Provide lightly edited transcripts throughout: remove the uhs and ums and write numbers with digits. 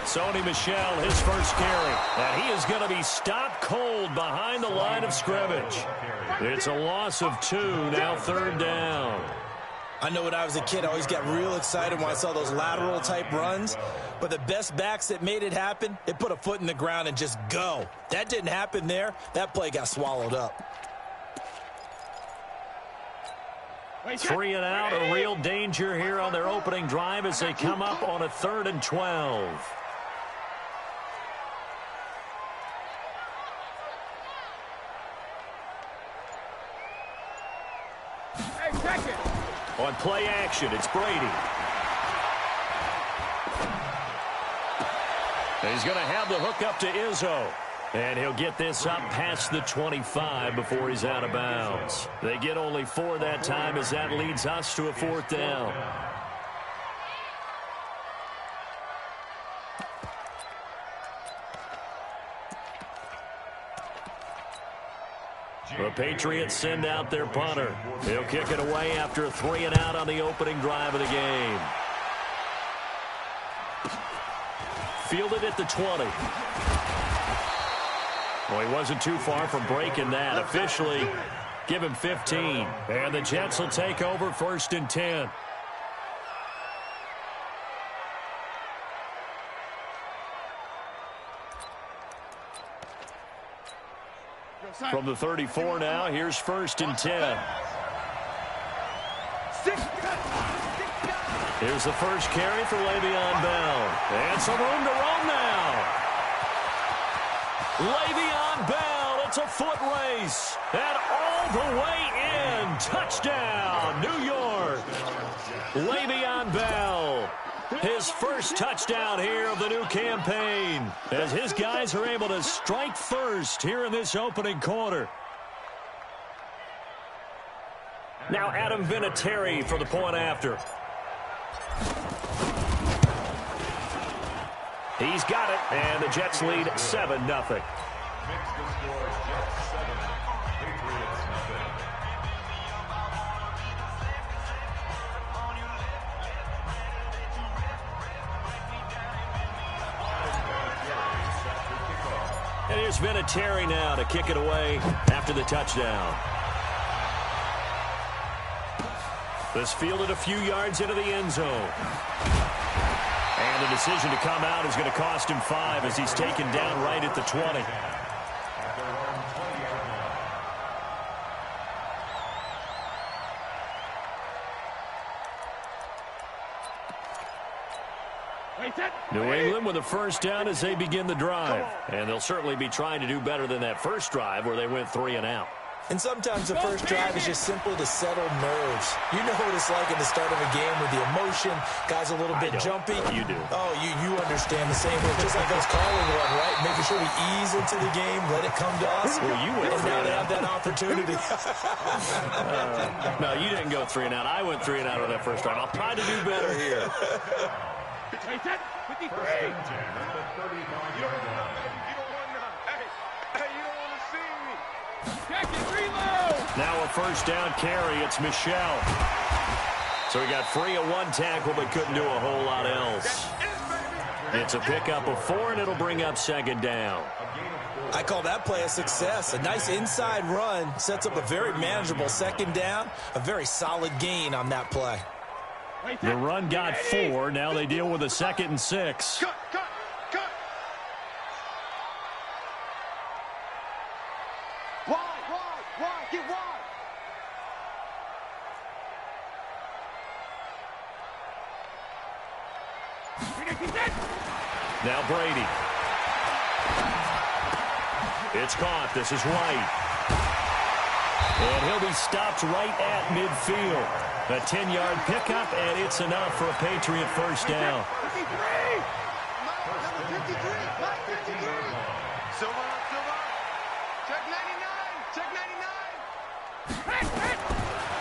Sony Michel, his first carry. And he is going to be stopped cold behind the line of scrimmage. It's a loss of 2, now 3rd down. I know when I was a kid, I always got real excited when I saw those lateral-type runs. But the best backs that made it happen, they put a foot in the ground and just go. That didn't happen there. That play got swallowed up. 3 and out, a real danger here on their opening drive as they come up on a 3rd and 12. On play action, it's Brady. He's going to have the hook up to Izzo. And he'll get this up past the 25 before he's out of bounds. They get only 4 that time as that leads us to a 4th down. The Patriots send out their punter. He'll kick it away after a 3 and out on the opening drive of the game. Fielded at the 20. Well, he wasn't too far from breaking that. Officially, give him 15. And the Jets will take over 1st and 10. From the 34 now, here's 1st and 10. Here's the first carry for Le'Veon Bell. And some room to roam now. Le'Veon Bell, it's a foot race. And all the way in. Touchdown, New York. Le'Veon Bell. His first touchdown here of the new campaign as his guys are able to strike first here in this opening quarter. Now Adam Vinatieri for the point after. He's got it, and the Jets lead 7-0. And here's Vinatieri now to kick it away after the touchdown. This fielded a few yards into the end zone. And the decision to come out is going to cost him 5 as he's taken down right at the 20. New England with a first down as they begin the drive. And they'll certainly be trying to do better than that first drive where they went 3 and out. And sometimes the first drive is just simply to settle nerves. You know what it's like at the start of a game with the emotion. Guys a little bit jumpy. You do. Oh, you understand the same way. Just like us calling one, right? Making sure we ease into the game, let it come to us. Well, you went and now they have that opportunity. No, you didn't go 3 and out. I went 3 and out on that first drive. I'll try to do better here. Now a first down carry. It's Michel. So he got free of 1 tackle but couldn't do a whole lot else. It's a pickup of 4, and it'll bring up 2nd down. I call that play a success. A nice inside run sets up a very manageable 2nd down. A very solid gain on that play. The run got 4. Now they deal with a 2nd and 6. Now Brady. It's caught. This is White. And he'll be stopped right at midfield. A 10-yard pickup, and it's enough for a Patriot first down.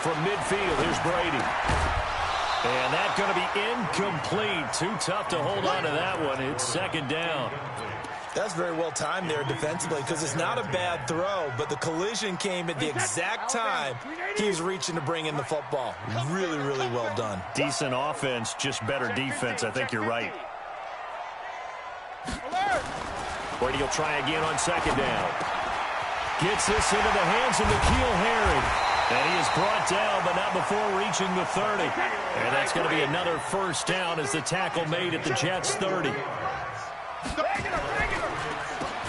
From midfield, here's Brady. And that's going to be incomplete. Too tough to hold on to that one. It's 2nd down. That's very well timed there defensively because it's not a bad throw, but the collision came at the exact time he was reaching to bring in the football. Really, really well done. Decent offense, just better defense. I think you're right. Brady will try again on second down. Gets this into the hands of N'Keal Harry. And he is brought down, but not before reaching the 30. And that's going to be another first down as the tackle made at the Jets' 30.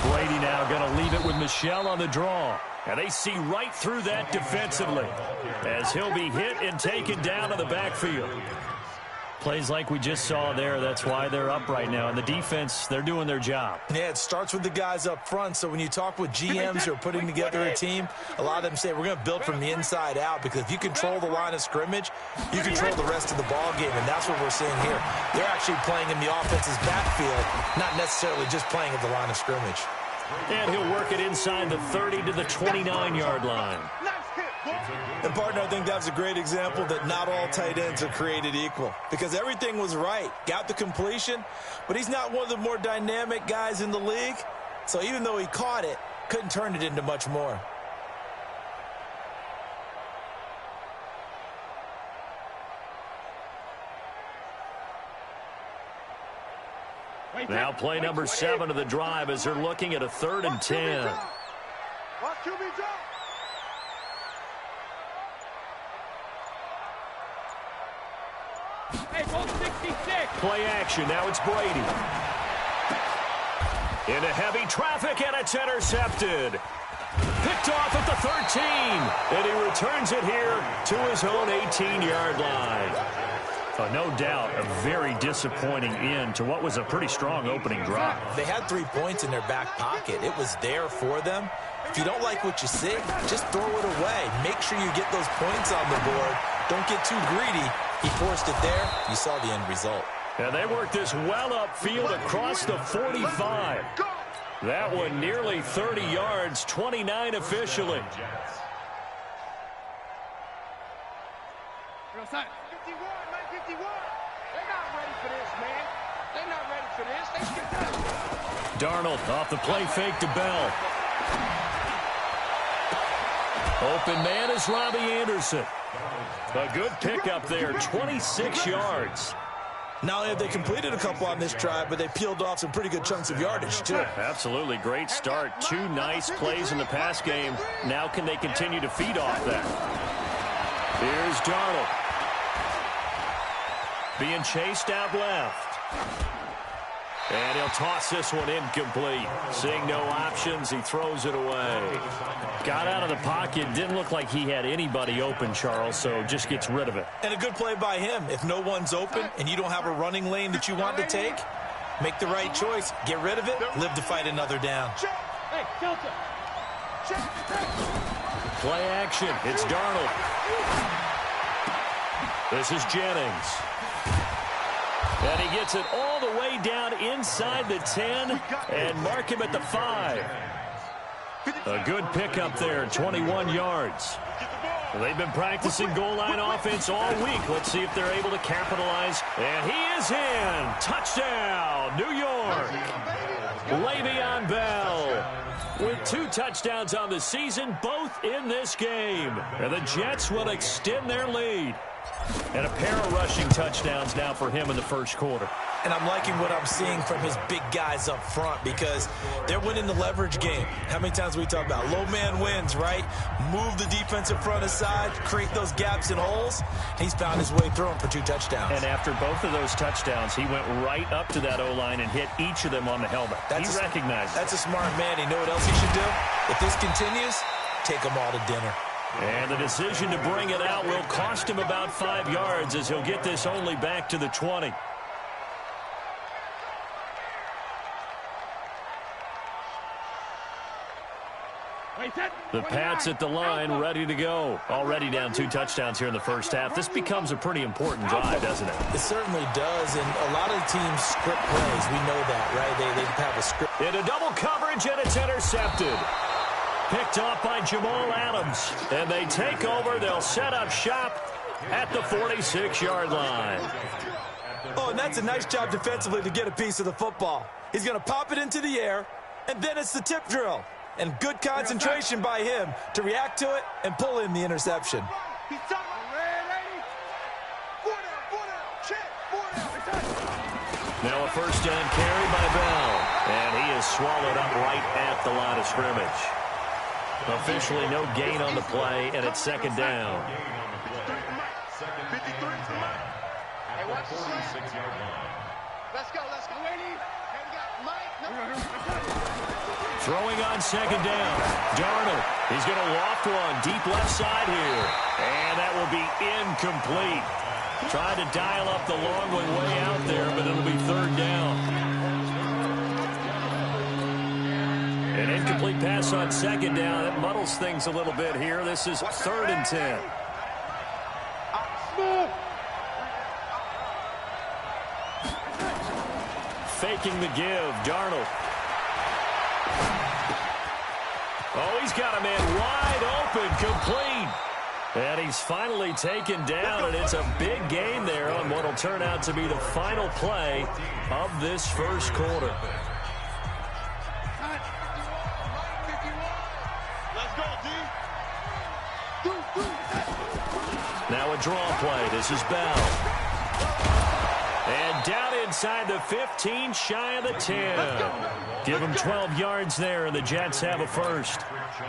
Brady now going to leave it with Michel on the draw. And they see right through that defensively as he'll be hit and taken down to the backfield. Plays like we just saw there, that's why they're up right now. And the defense, they're doing their job. Yeah, it starts with the guys up front. So when you talk with GMs who are putting together a team, a lot of them say we're going to build from the inside out, because if you control the line of scrimmage, you control the rest of the ball game, and that's what we're seeing here. They're actually playing in the offense's backfield, not necessarily just playing at the line of scrimmage. And he'll work it inside the 30 to the 29-yard line. And, partner, I think that's a great example that not all tight ends are created equal, because everything was right. Got the completion, but he's not one of the more dynamic guys in the league. So even though he caught it, couldn't turn it into much more. Now play number 7 of the drive as they're looking at a 3rd and 10. Play action. Now it's Brady. Into heavy traffic, and it's intercepted. Picked off at the 13. And he returns it here to his own 18-yard line. No doubt a very disappointing end to what was a pretty strong opening drive. They had 3 points in their back pocket. It was there for them. If you don't like what you see, just throw it away. Make sure you get those points on the board. Don't get too greedy. He forced it there. You saw the end result. And they worked this well upfield across the 45. That one nearly 30 yards, 29 officially. 51. They're not ready for this, man. They're not ready for this. They should get Darnold off the play fake to Bell. Open man is Robbie Anderson. A good pickup there, 26 yards. Not only have they completed a couple on this drive, but they peeled off some pretty good chunks of yardage, too. Absolutely. Great start. 2 nice plays in the pass game. Now can they continue to feed off that? Here's Darnold. Being chased out left. And he'll toss this one incomplete. Seeing no options, he throws it away. Got out of the pocket. Didn't look like he had anybody open, Charles, so just gets rid of it. And a good play by him. If no one's open and you don't have a running lane that you want to take, make the right choice. Get rid of it. Live to fight another down. Play action. It's Darnold. This is Jennings. And he gets it all the way down inside the 10 and mark him at the 5. A good pickup there, 21 yards. They've been practicing goal line offense all week. Let's see if they're able to capitalize. And he is in. Touchdown, New York. Le'Veon Bell with 2 touchdowns on the season, both in this game. And the Jets will extend their lead. And a pair of rushing touchdowns now for him in the first quarter. And I'm liking what I'm seeing from his big guys up front, because they're winning the leverage game. How many times we talk about low man wins, right? Move the defensive front aside, create those gaps and holes. He's found his way through them for 2 touchdowns. And after both of those touchdowns, he went right up to that O-line and hit each of them on the helmet. He recognized it. That's a smart man. You know what else he should do? If this continues, take them all to dinner. And the decision to bring it out will cost him about 5 yards, as he'll get this only back to the 20. The Pats at the line, ready to go. Already down 2 touchdowns here in the first half. This becomes a pretty important drive, doesn't it? It certainly does, and a lot of teams script plays. We know that, right? They have a script. Into double coverage, and it's intercepted. Picked off by Jamal Adams. And they take over. They'll set up shop at the 46-yard line. Oh, and that's a nice job defensively to get a piece of the football. He's going to pop it into the air, and then it's the tip drill. And good concentration by him to react to it and pull in the interception. Now a first down carry by Bell. And he is swallowed up right at the line of scrimmage. Officially no gain on the play, and it's second down. Hey, watch the Let's go. Lady. Hey, we got Mike. No. Throwing on second down. Darnold. He's going to loft one deep left side here. And that will be incomplete. Trying to dial up the long one way out there, but it'll be third down. An incomplete pass on second down. That muddles things a little bit here. This is 3rd and 10. Faking the give, Darnold. Oh, he's got a man wide open, complete. And he's finally taken down, and it's a big gain there on what will turn out to be the final play of this first quarter. Let's go, D. Now a draw play. This is Bell. And down inside the 15, shy of the 10. Give him 12 yards there, and the Jets have a first.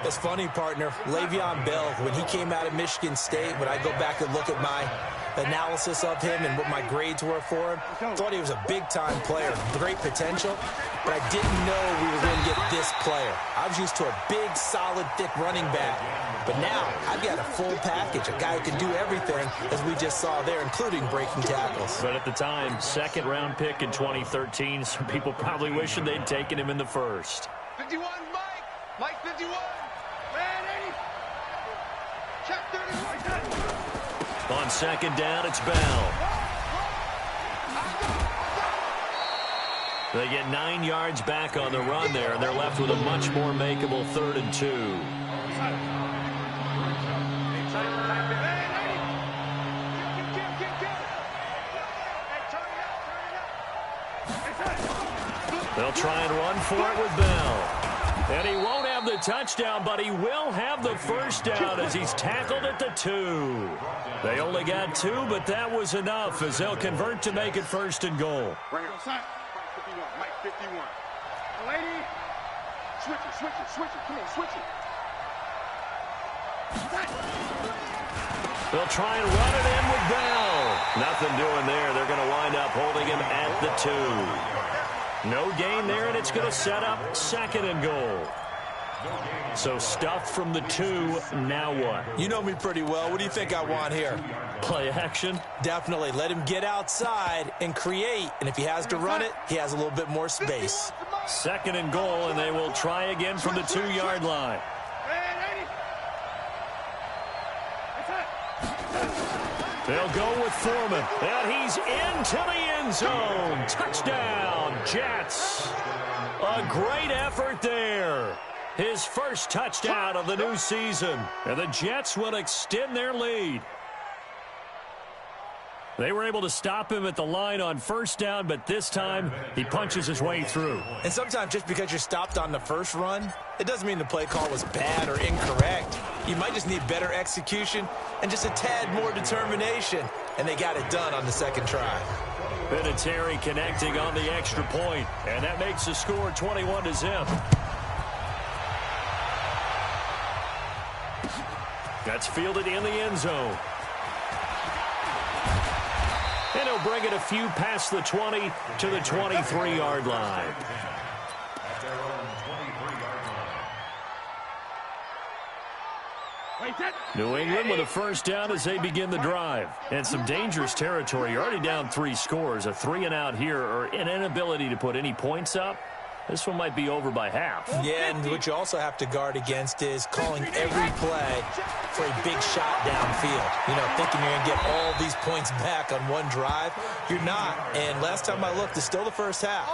It's funny, partner. Le'Veon Bell, when he came out of Michigan State, when I go back and look at my analysis of him and what my grades were for him, thought he was a big-time player, great potential, but I didn't know we were going to get this player. I was used to a big, solid, thick running back, but now I've got a full package, a guy who can do everything, as we just saw there, including breaking tackles. But at the time, second-round pick in 2013, some people probably wishing they'd taken him in the first. 51, Mike. Mike 51. Man, 80. Check 31. On second down, it's Bell. They get 9 yards back on the run there, and they're left with a much more makeable 3rd and 2. They'll try and run for it with Bell. And he won't have the touchdown, but he will have the first down as he's tackled at the 2. They only got 2, but that was enough as they'll convert to make it 1st and goal. Right here. Mike 51. Lady. Switch it. Come on, switch it. They'll try and run it in with Bell. Nothing doing there. They're going to wind up holding him at the 2. No gain there, and it's going to set up 2nd and goal. So stuffed from the 2, now what? You know me pretty well. What do you think I want here? Play action? Definitely. Let him get outside and create, and if he has to run it, he has a little bit more space. 2nd and goal, and they will try again from the 2-yard line. They'll go with Foreman, and he's into the end zone. Touchdown, Jets. A great effort there. His first touchdown of the new season, and the Jets will extend their lead. They were able to stop him at the line on first down, but this time he punches his way through. And sometimes just because you're stopped on the first run, it doesn't mean the play call was bad or incorrect. You might just need better execution and just a tad more determination. And they got it done on the 2nd try. Vinatieri connecting on the extra point, and that makes the score 21-0. That's fielded in the end zone. And he'll bring it a few past the 20 to the 23-yard line. New England with a first down as they begin the drive. And some dangerous territory. You're already down 3 scores. A 3-and-out here, or an inability to put any points up. This one might be over by half. Yeah, and what you also have to guard against is calling every play for a big shot downfield. You know, thinking you're going to get all these points back on one drive. You're not. And last time I looked, it's still the first half.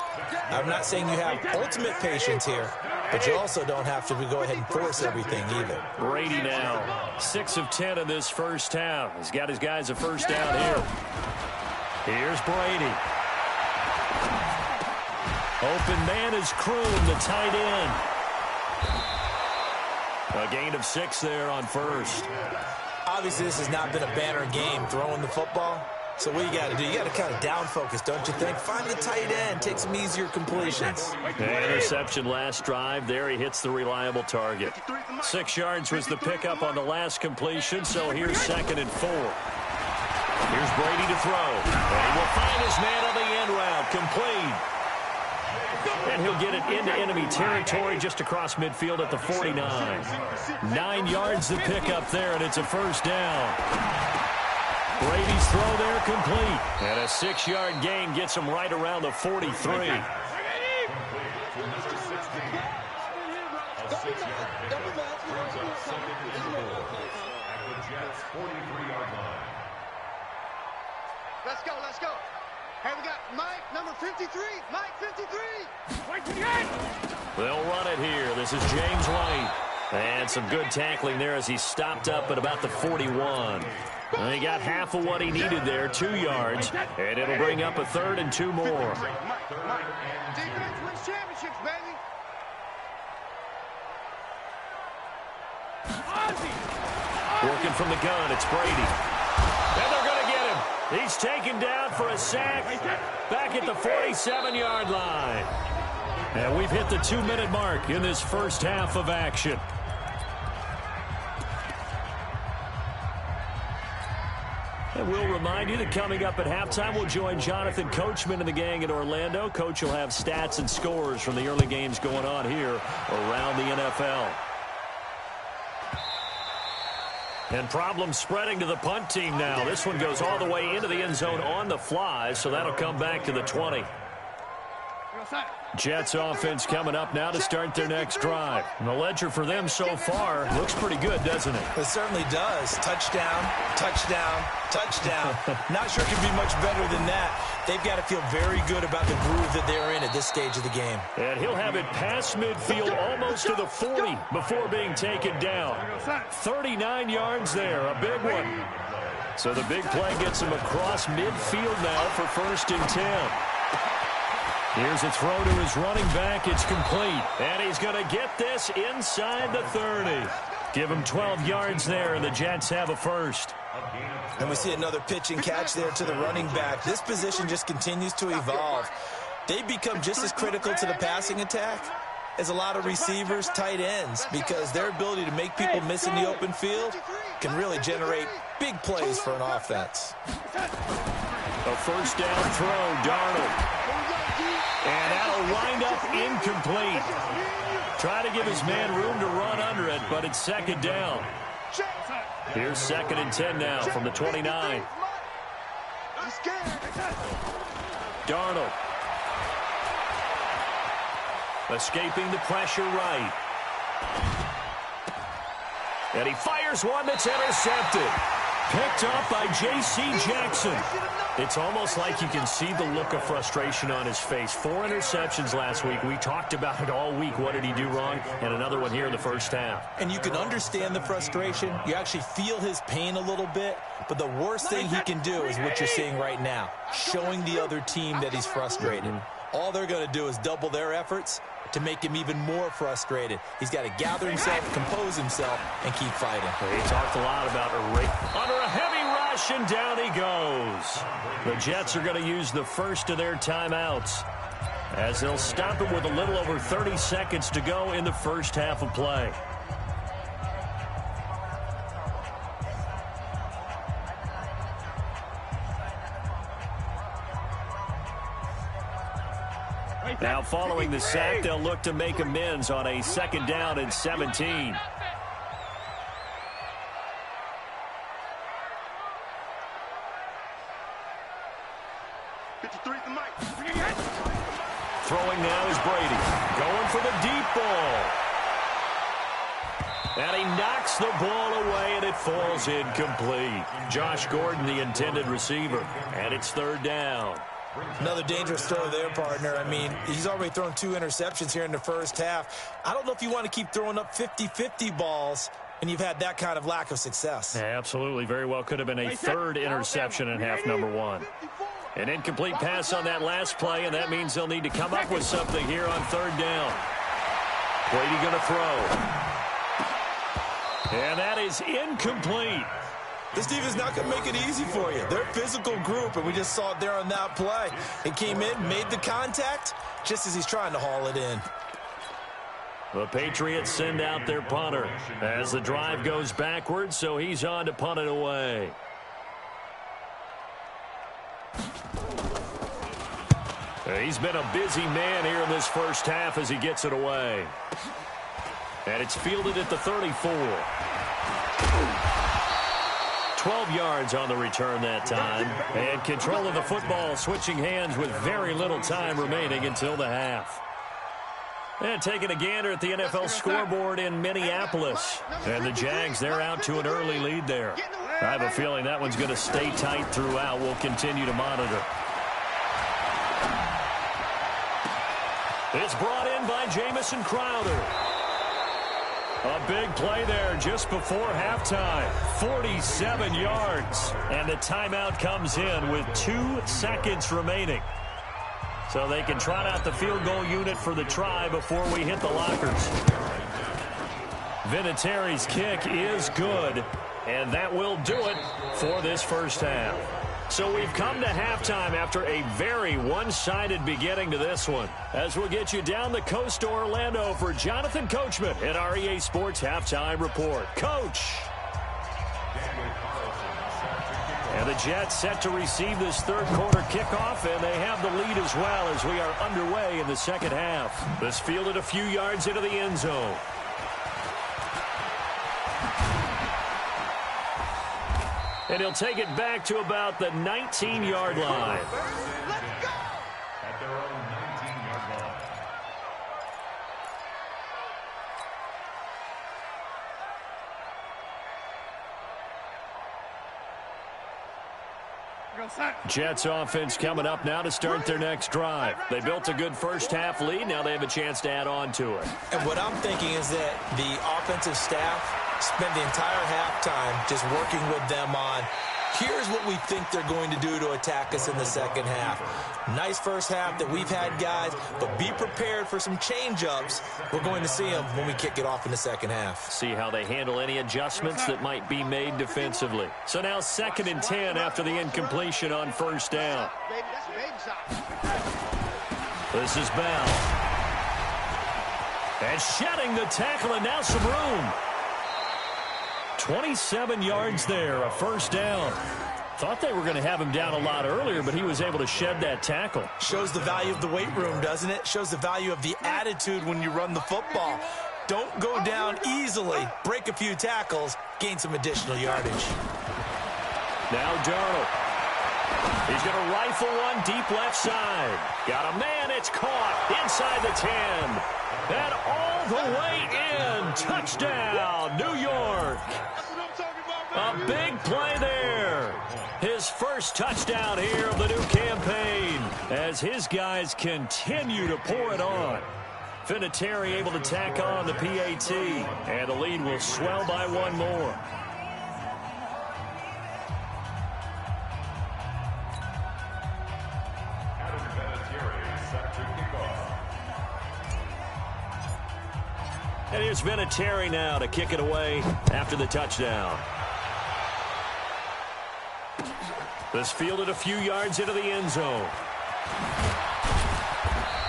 I'm not saying you have ultimate patience here, but you also don't have to go ahead and force everything either. Brady now, 6 of 10 in this first half. He's got his guys a first down here. Here's Brady. Open man is Kroon, the tight end. A gain of 6 there on first. Obviously, this has not been a banner game throwing the football, So what you got to do, you got to kind of down focus, don't you think? Find the tight end, take some easier completions. Interception last drive. There he hits the reliable target. 6 yards was the pickup on the last completion, so here's 2nd and 4. Here's Brady to throw. And he will find his man on the end route. Complete. And he'll get it into enemy territory just across midfield at the 49. 9 yards the pickup there, and it's a first down. Brady's throw there complete. And a 6-yard gain gets him right around the 43. Let's go, let's go. Hey, we got Mike, number 53. Mike, 53. They'll run it here. This is James White. And some good tackling there as he stopped up at about the 41. And he got half of what he needed there, 2 yards. And it'll bring up a 3rd and 2 more. Defense wins championships, baby. Working from the gun, it's Brady. And they're going to get him. He's taken down for a sack back at the 47-yard line. And we've hit the 2-minute mark in this first half of action. And we'll remind you that coming up at halftime, we'll join Jonathan Coachman and the gang in Orlando. Coach will have stats and scores from the early games going on here around the NFL. And problems spreading to the punt team now. This one goes all the way into the end zone on the fly, so that'll come back to the 20. Jets offense coming up now to start their next drive. And the ledger for them so far looks pretty good, doesn't it? It certainly does. Touchdown, touchdown, touchdown. Not sure it can be much better than that. They've got to feel very good about the groove that they're in at this stage of the game. And he'll have it past midfield almost to the 40 before being taken down. 39 yards there, a big one. So the big play gets him across midfield now for 1st and 10. Here's a throw to his running back. It's complete. And he's going to get this inside the 30. Give him 12 yards there, and the Jets have a first. And we see another pitch and catch there to the running back. This position just continues to evolve. They become just as critical to the passing attack as a lot of receivers, tight ends, because their ability to make people miss in the open field can really generate big plays for an offense. A first down throw, Darnold. And that'll wind up incomplete. Try to give his man room to run under it, but it's 2nd down. Here's 2nd and 10 now from the 29. Darnold. Escaping the pressure right. And he fires one that's intercepted. Picked up by J.C. Jackson. It's almost like you can see the look of frustration on his face. 4 interceptions last week. We talked about it all week. What did he do wrong? And another one here in the first half. And you can understand the frustration. You actually feel his pain a little bit. But the worst thing he can do is what you're seeing right now, showing the other team that he's frustrated. All they're going to do is double their efforts to make him even more frustrated. He's got to gather himself, compose himself, and keep fighting. He talked a lot about a rate under a heavy rush, and down he goes. The Jets are going to use the first of their timeouts as they'll stop him with a little over 30 seconds to go in the first half of play. Now following the sack, they'll look to make amends on a 2nd down and 17. Throwing now is Brady. Going for the deep ball. And he knocks the ball away, and it falls incomplete. Josh Gordon, the intended receiver. And it's 3rd down. Another dangerous throw there, partner. I mean, he's already thrown 2 interceptions here in the first half. I don't know if you want to keep throwing up 50-50 balls and you've had that kind of lack of success. Yeah, absolutely. Very well could have been a 3rd interception in half number 1. An incomplete pass on that last play, and that means they'll need to come up with something here on 3rd down. Brady going to throw. And that is incomplete. This defense is not going to make it easy for you. They're a physical group, and we just saw it there on that play. He came in, made the contact, just as he's trying to haul it in. The Patriots send out their punter as the drive goes backwards, so he's on to punt it away. He's been a busy man here in this first half as he gets it away. And it's fielded at the 34. 12 yards on the return that time. And control of the football, switching hands with very little time remaining until the half. And taking a gander at the NFL scoreboard in Minneapolis. And the Jags, they're out to an early lead there. I have a feeling that one's going to stay tight throughout. We'll continue to monitor. It's brought in by Jamison Crowder. A big play there just before halftime. 47 yards. And the timeout comes in with 2 seconds remaining. So they can trot out the field goal unit for the try before we hit the lockers. Vinatieri's kick is good. And that will do it for this first half. So we've come to halftime after a very one-sided beginning to this one. As we'll get you down the coast to Orlando for Jonathan Coachman at our EA Sports Halftime Report. Coach! And the Jets set to receive this third quarter kickoff, and they have the lead as well as we are underway in the second half. This fielded a few yards into the end zone. And he'll take it back to about the 19-yard line. Let's go! At their own 19-yard line. Jets offense coming up now to start their next drive. They built a good first half lead. Now they have a chance to add on to it. And what I'm thinking is that the offensive staff spend the entire halftime just working with them on, here's what we think they're going to do to attack us in the second half. Nice first half that we've had, guys, but be prepared for some change-ups. We're going to see them when we kick it off in the second half. See how they handle any adjustments that might be made defensively. So now 2nd and 10 after the incompletion on first down. This is Bell. And shedding the tackle, and now some room. 27 yards there, a first down. Thought they were going to have him down a lot earlier, but he was able to shed that tackle. Shows the value of the weight room, doesn't it? Shows the value of the attitude when you run the football. Don't go down easily. Break a few tackles. Gain some additional yardage. Now Darnold. He's going to rifle one deep left side. Got a man. It's caught inside the 10. And all the way in. Touchdown, New York. A big play there. His first touchdown here of the new campaign as his guys continue to pour it on. Vinatieri able to tack on the PAT, and the lead will swell by one more. And here's Vinatieri now to kick it away after the touchdown. This fielded a few yards into the end zone.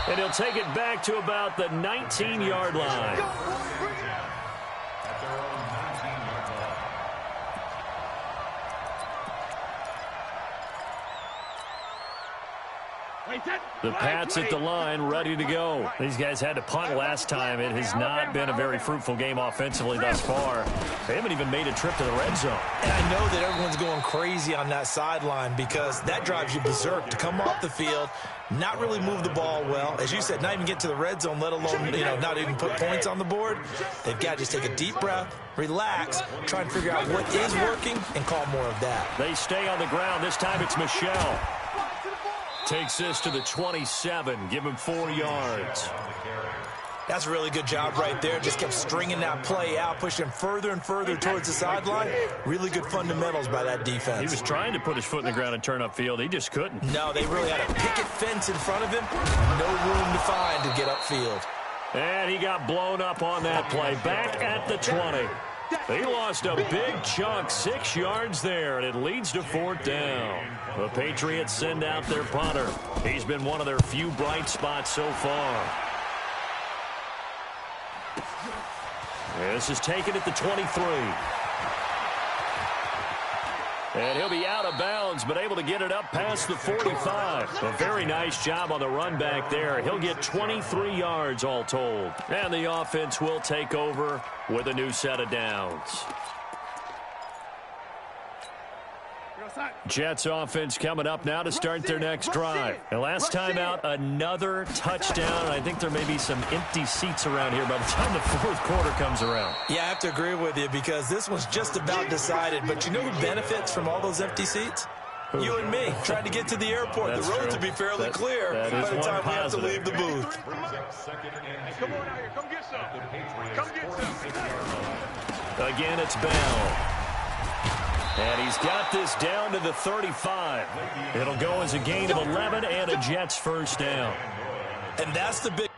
And he'll take it back to about the 19-yard line. The Pats at the line, ready to go. These guys had to punt last time. It has not been a very fruitful game offensively thus far. They haven't even made a trip to the red zone. And I know that everyone's going crazy on that sideline because that drives you berserk to come off the field, not really move the ball well. As you said, not even get to the red zone, let alone, not even put points on the board. They've got to just take a deep breath, relax, try and figure out what is working, and call more of that. They stay on the ground. This time it's Michel. Takes this to the 27. Give him 4 yards. That's a really good job right there. Just kept stringing that play out, pushing further and further towards the sideline. Really good fundamentals by that defense. He was trying to put his foot in the ground and turn upfield. He just couldn't. No, they really had a picket fence in front of him. No room to find to get upfield. And he got blown up on that play. Back at the 20. He lost a big chunk, 6 yards there, and it leads to 4th down. The Patriots send out their punter. He's been one of their few bright spots so far. This is taken at the 23. And he'll be out of bounds, but able to get it up past the 45. A very nice job on the run back there. He'll get 23 yards all told. And the offense will take over with a new set of downs. Jets offense coming up now to start their next drive. And last time out, another touchdown. I think there may be some empty seats around here by the time the 4th quarter comes around. Yeah, I have to agree with you because this one's just about decided. But you know who benefits from all those empty seats? You and me, trying to get to the airport. That's the roads true. will be fairly clear by the time we have to leave the booth. Come on out here. Come get some. Come get some. Again, it's Bell. And he's got this down to the 35. It'll go as a gain of 11 and a Jets first down. And that's the big...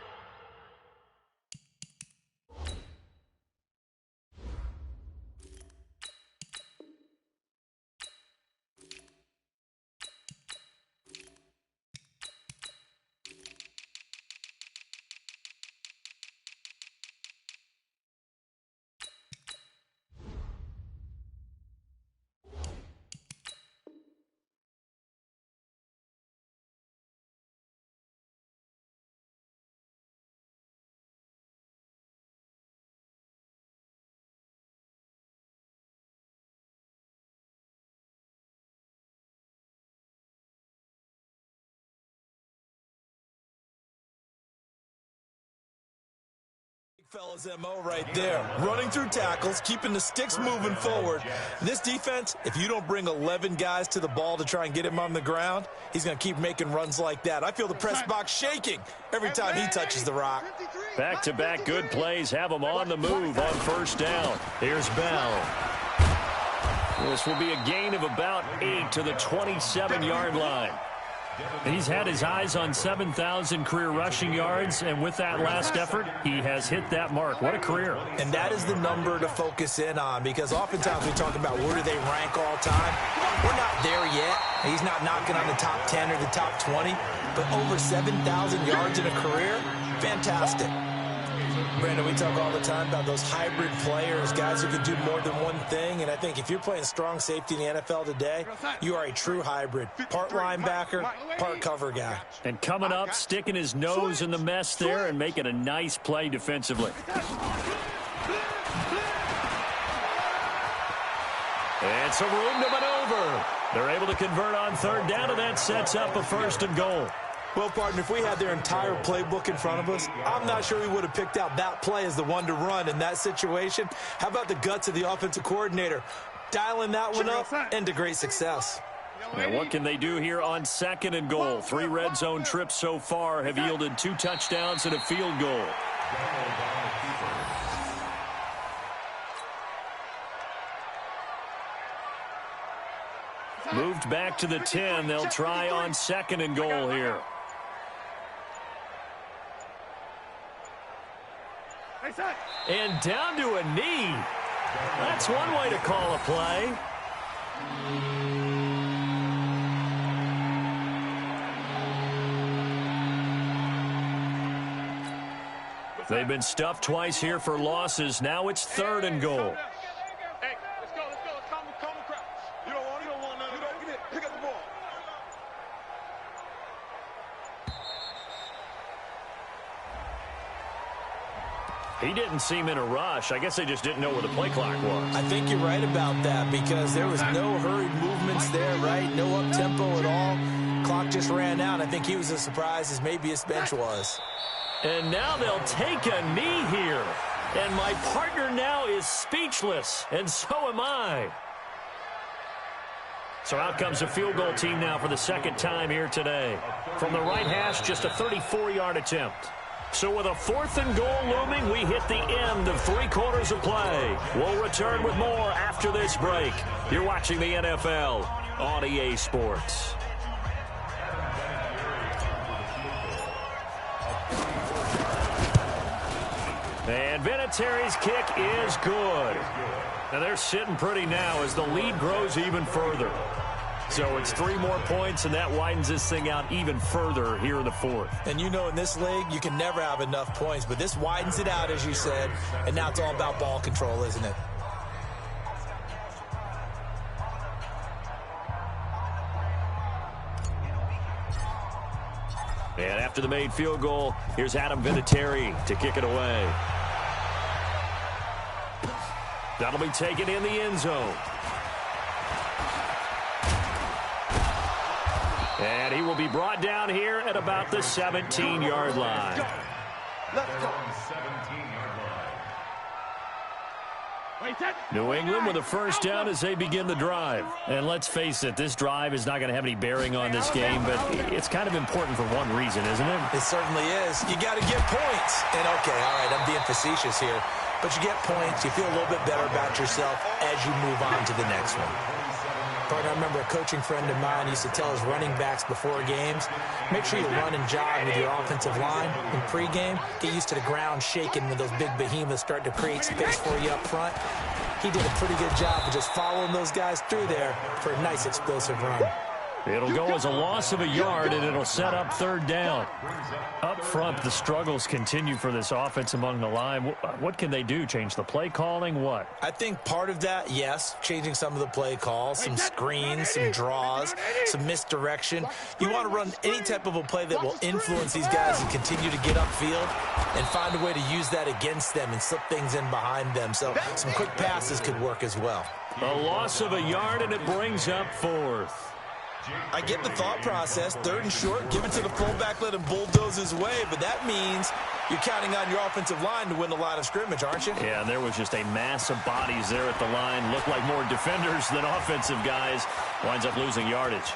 Fellas MO right there, running through tackles, keeping the sticks moving forward. This defense, if you don't bring 11 guys to the ball to try and get him on the ground, he's going to keep making runs like that. I feel the press box shaking every time he touches the rock. Back-to-back good plays have him on the move on first down. Here's Bell. This will be a gain of about 8 to the 27-yard line. He's had his eyes on 7,000 career rushing yards, and with that last effort, he has hit that mark. What a career. And that is the number to focus in on, because oftentimes we talk about where do they rank all time. We're not there yet. He's not knocking on the top 10 or the top 20, but over 7,000 yards in a career, fantastic. Brandon, we talk all the time about those hybrid players, guys who can do more than one thing, and I think if you're playing strong safety in the NFL today, you are a true hybrid. Part linebacker, part cover guy. And coming up, sticking his nose in the mess there and making a nice play defensively. It's a room to maneuver. They're able to convert on third down, and that sets up a 1st and goal. Well, partner, if we had their entire playbook in front of us, I'm not sure we would have picked out that play as the one to run in that situation. How about the guts of the offensive coordinator? Dialing that one up into great success. Now, what can they do here on 2nd and goal? 3 red zone trips so far have yielded 2 touchdowns and a field goal. Moved back to the 10. They'll try on 2nd and goal here. And down to a knee. That's one way to call a play. They've been stuffed twice here for losses. Now it's 3rd and goal. Hey, let's go. Calm the crowd. You don't want none. You don't get it. Pick up the ball. He didn't seem in a rush. I guess they just didn't know where the play clock was. I think you're right about that because there was no hurried movements there, right? No up-tempo at all. Clock just ran out. I think he was as surprised as maybe his bench was. And now they'll take a knee here. And my partner now is speechless, and so am I. So out comes a field goal team now for the 2nd time here today. From the right hash, just a 34-yard attempt. So with a 4th and goal looming, we hit the end of 3 quarters of play. We'll return with more after this break. You're watching the NFL on EA Sports. And Vinatieri's kick is good. Now they're sitting pretty now as the lead grows even further. So it's 3 more points, and that widens this thing out even further here in the fourth. And you know in this league, you can never have enough points, but this widens it out, as you said, and now it's all about ball control, isn't it? And after the made field goal, here's Adam Vinatieri to kick it away. That'll be taken in the end zone. And he will be brought down here at about the 17-yard line. Let's go. New England with a first down as they begin the drive. And let's face it, this drive is not going to have any bearing on this game, but it's kind of important for one reason, isn't it? It certainly is. You got to get points. And, okay, all right, I'm being facetious here. But you get points, you feel a little bit better about yourself as you move on to the next one. But I remember a coaching friend of mine used to tell his running backs before games, make sure you run and jog with your offensive line in pregame. Get used to the ground shaking when those big behemoths start to create space for you up front. He did a pretty good job of just following those guys through there for a nice explosive run. It'll go as a loss of a yard, and it'll set up third down. Up front, the struggles continue for this offense among the line. What can they do? Change the play calling? What? I think part of that, yes, changing some of the play calls, some screens, some draws, some misdirection. You want to run any type of a play that will influence these guys and continue to get upfield and find a way to use that against them and slip things in behind them. So some quick passes could work as well. A loss of a yard, and it brings up fourth. I get the thought process, third and short, give it to the fullback, let him bulldoze his way, but that means you're counting on your offensive line to win the line of scrimmage, aren't you? Yeah, and there was just a mass of bodies there at the line. Looked like more defenders than offensive guys. Winds up losing yardage.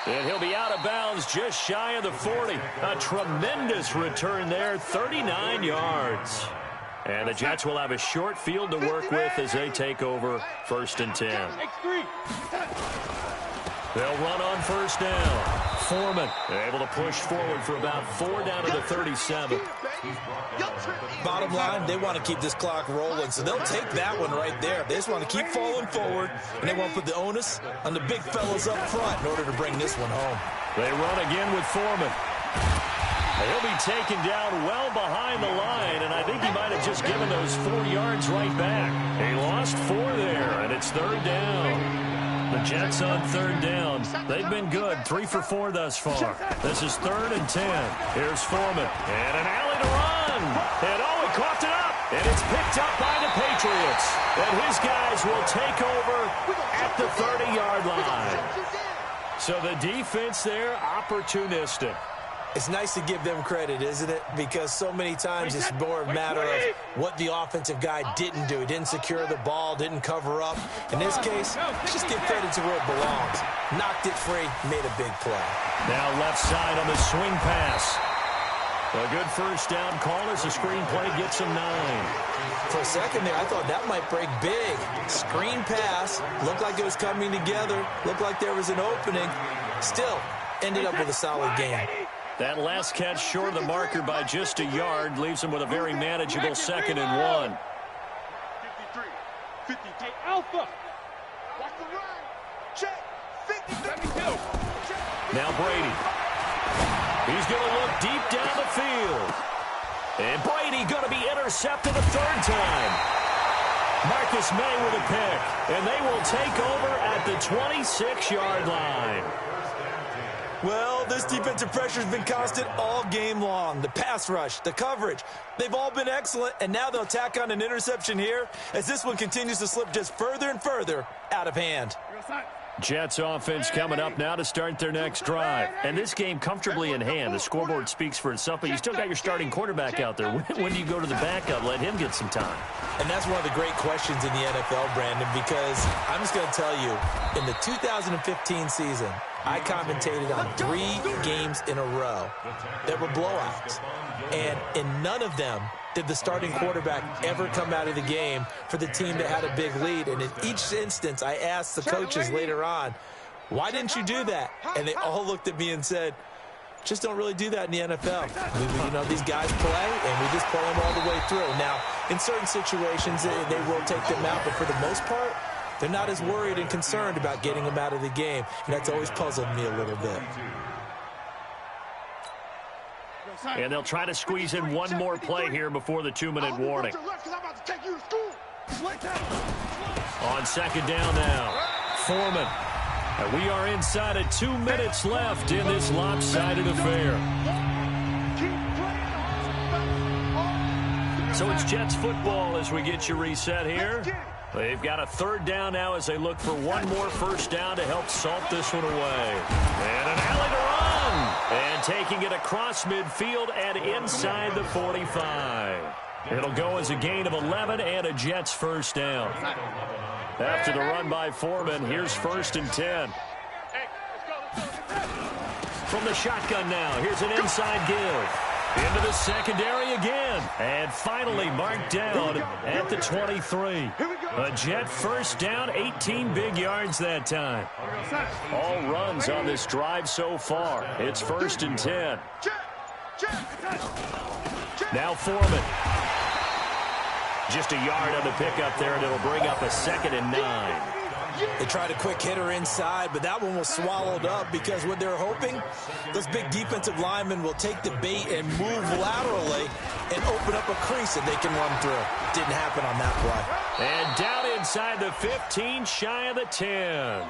And he'll be out of bounds just shy of the 40. A tremendous return there, 39 yards. And the Jets will have a short field to work with as they take over 1st and 10. They'll run on first down. Foreman able to push forward for about 4 down to the 37. Bottom line, they want to keep this clock rolling, so they'll take that one right there. They just want to keep falling forward, and they want to put the onus on the big fellas up front in order to bring this one home. They run again with Foreman. He'll be taken down well behind the line, and I think he might have just given those 4 yards right back. He lost 4 there, and it's third down. The Jets on third down. They've been good, 3 for 4 thus far. This is 3rd and 10. Here's Foreman, and an alley to run. And he coughed it up, and it's picked up by the Patriots. And his guys will take over at the 30-yard line. So the defense there, opportunistic. It's nice to give them credit, isn't it? Because so many times it's more a matter of what the offensive guy didn't do. He didn't secure the ball, didn't cover up. In this case, just give credit to where it belongs. Knocked it free, made a big play. Now left side on the swing pass. A good first down call as the screen play gets him 9. For a second there, I thought that might break big. Screen pass, looked like it was coming together, looked like there was an opening. Still, ended up with a solid game. That last catch short of the marker by just a yard leaves him with a very manageable 2nd and 1. 53. Alpha. Watch the run. Check. 52. Now Brady. He's going to look deep down the field. And Brady going to be intercepted a 3rd time. Marcus May with a pick. And they will take over at the 26-yard line. Well, this defensive pressure has been constant all game long. The pass rush, the coverage, they've all been excellent, and now they'll tack on an interception here as this one continues to slip just further and further out of hand. Jets offense coming up now to start their next drive. And this game comfortably in hand. The scoreboard speaks for itself, but you still got your starting quarterback out there. When do you go to the backup? Let him get some time. And that's one of the great questions in the NFL, Brandon, because I'm just going to tell you, in the 2015 season, I commentated on 3 games in a row that were blowouts. And in none of them did the starting quarterback ever come out of the game for the team that had a big lead. And in each instance, I asked the coaches later on, why didn't you do that? And they all looked at me and said, Just don't really do that in the NFL. You know, these guys play, and we just play them all the way through. Now, in certain situations, they will take them out, but for the most part, they're not as worried and concerned about getting them out of the game, and that's always puzzled me a little bit. And they'll try to squeeze in one more play here before the 2-minute warning. On second down now, Foreman. And we are inside of 2 minutes left in this lopsided affair. So it's Jets football as we get you reset here. They've got a third down now as they look for one more first down to help salt this one away. And an alley to run. And taking it across midfield and inside the 45. It'll go as a gain of 11 and a Jets first down. After the run by Foreman, here's 1st and 10. From the shotgun now, here's an inside give. Into the secondary again. And finally marked down at the 23. A Jet first down, 18 big yards that time. All runs on this drive so far. It's 1st and 10. Now Foreman. Just a yard on the pickup there, and it'll bring up a 2nd and 9. They tried a quick hitter inside, but that one was swallowed up because what they're hoping, those big defensive linemen will take the bait and move laterally and open up a crease that they can run through. Didn't happen on that play. And down inside the 15, shy of the 10.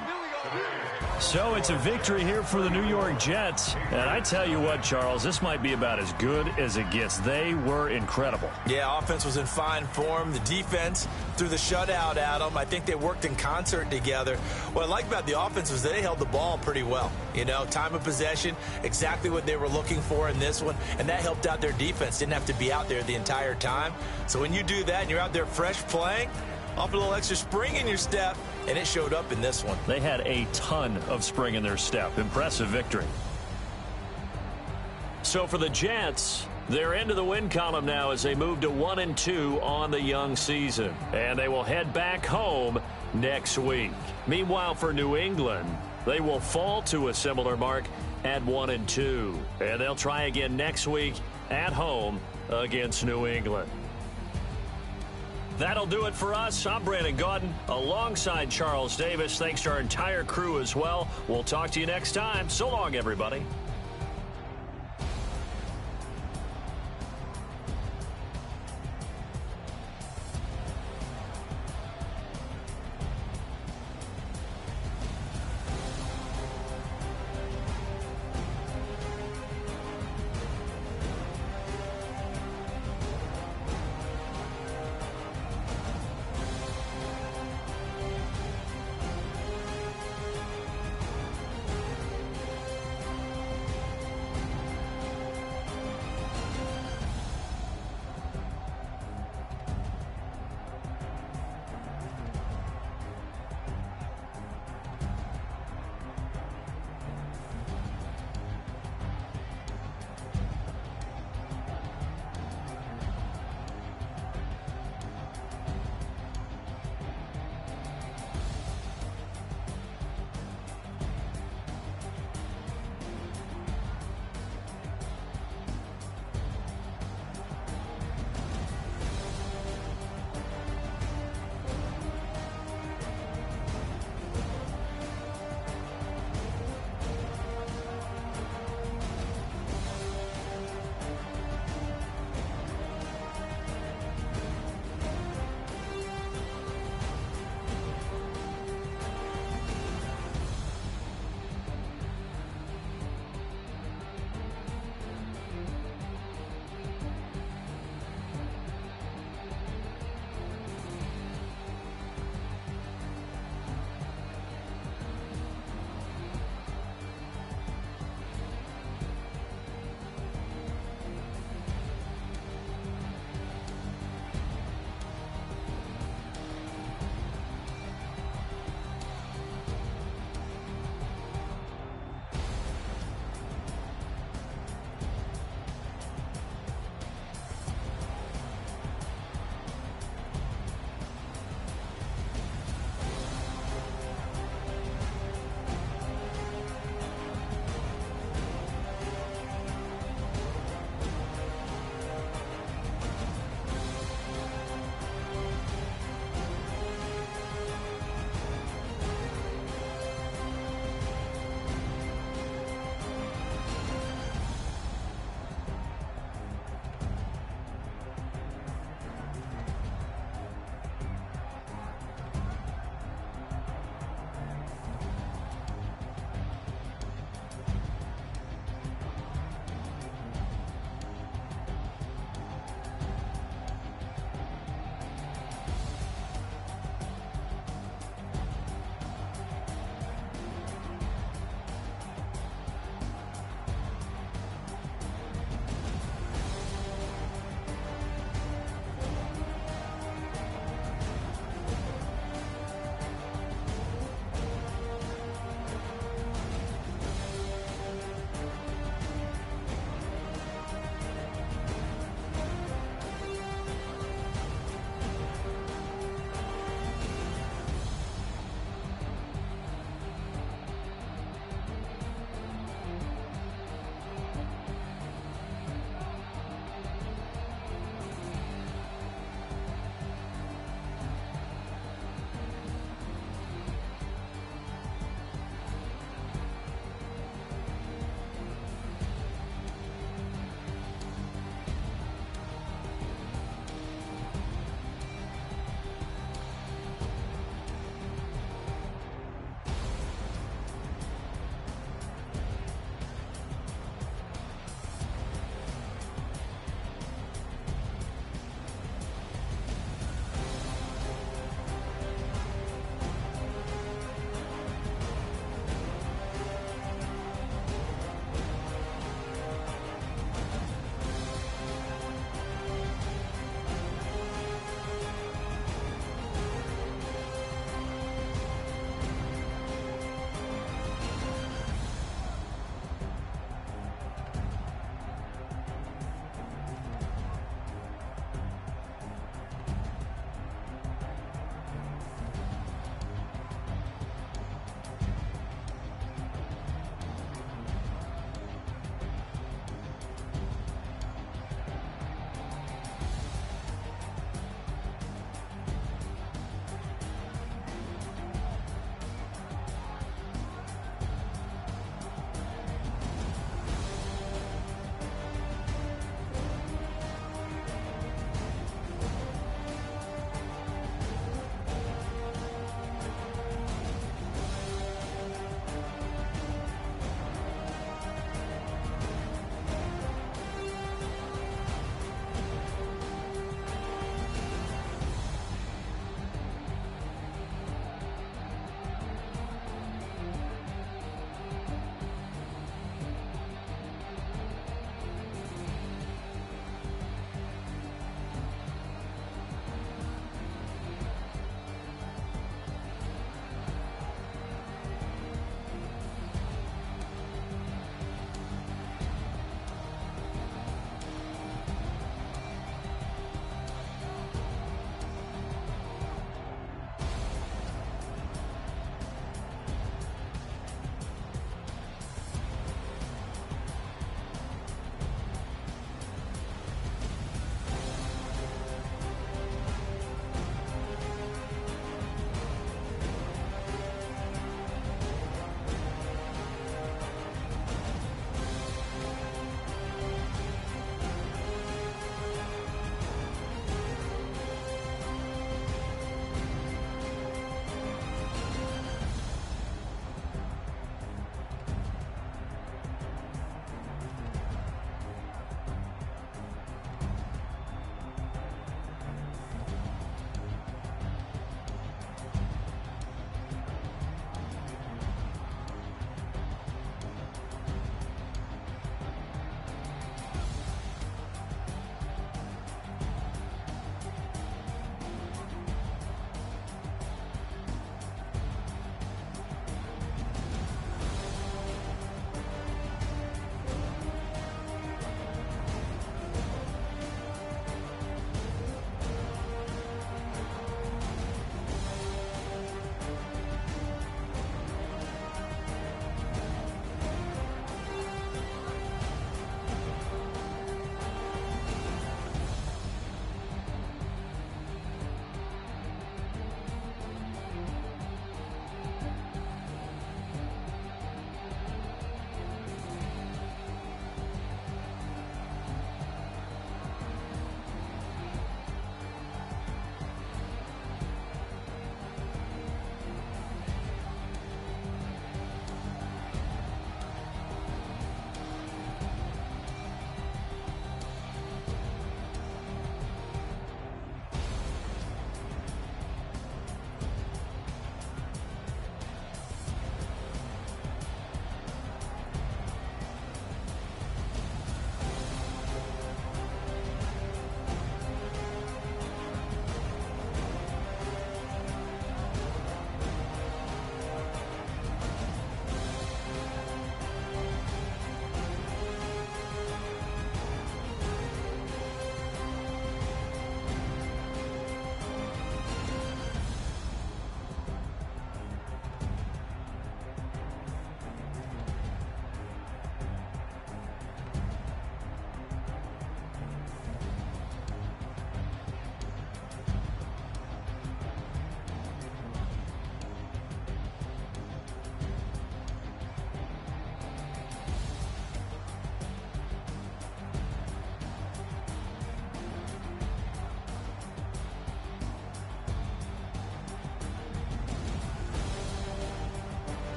So it's a victory here for the New York Jets. And I tell you what, Charles, this might be about as good as it gets. They were incredible. Yeah, offense was in fine form. The defense threw the shutout at them. I think they worked in concert together. What I like about the offense was they held the ball pretty well. You know, time of possession, exactly what they were looking for in this one. And that helped out their defense. Didn't have to be out there the entire time. So when you do that and you're out there fresh playing, off a little extra spring in your step, and it showed up in this one. They had a ton of spring in their step. Impressive victory. So for the Jets, they're into the win column now as they move to 1-2 on the young season. And they will head back home next week. Meanwhile, for New England, they will fall to a similar mark at 1-2. And they'll try again next week at home against New England. That'll do it for us. I'm Brandon Gaudin alongside Charles Davis. Thanks to our entire crew as well. We'll talk to you next time. So long, everybody.